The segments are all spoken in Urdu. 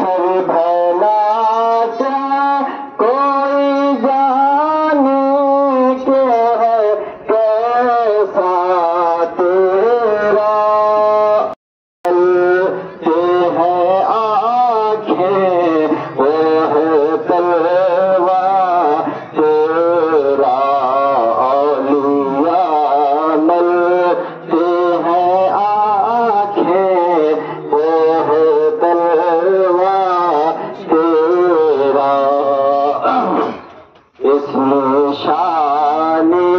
حشر بھلا کیا کوئی جانے کے ہے کیسا تیرا چلتے ہیں آنکھیں وہ ہے تلوار تیرا اولیاء ملتے ہیں آنکھیں وہ ہے تلوار تیرا اس نشانے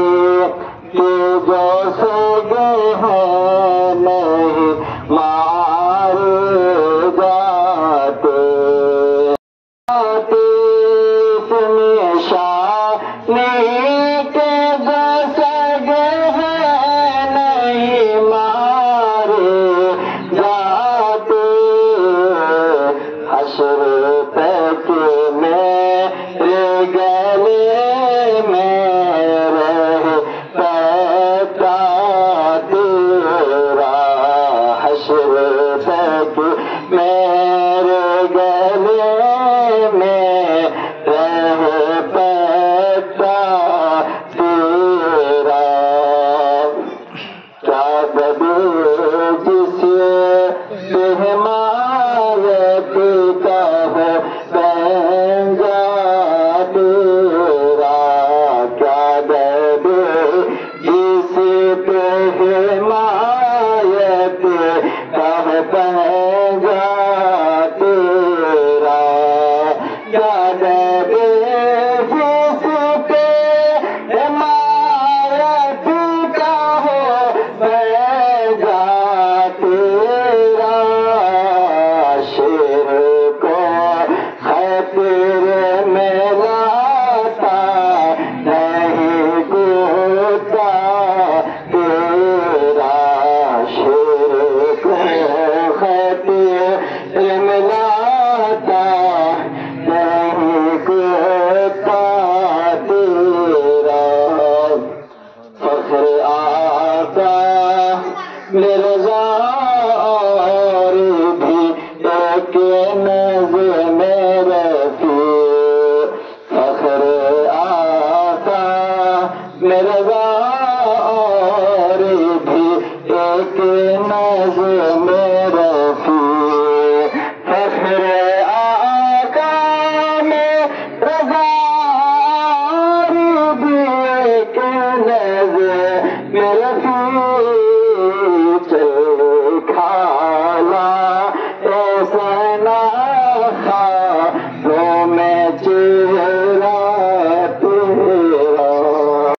کے جو سگے ہیں نہیں مارے جاتے اس نشانے کے جو سگے ہیں نہیں مارے جاتے حشر تک میرے گلے میں رہ پیتا تیرا حشر تک میرے گلے میں رہ پیتا تیرا کیا بدے جس پہ حمایت کا ہے پنجا تیرا کیا بدے جس پہ حمایت کا ہے پنجا تیرا کیا بدے جس پہ حمایت کا ہو پنجا تیرا شیر کو خطر میں لاتا نہیں گوتا تیرا شیر کو خطر میں لاتا نہیں گوتا تیرا فخر آقا مرزا اور بھی ایک نظر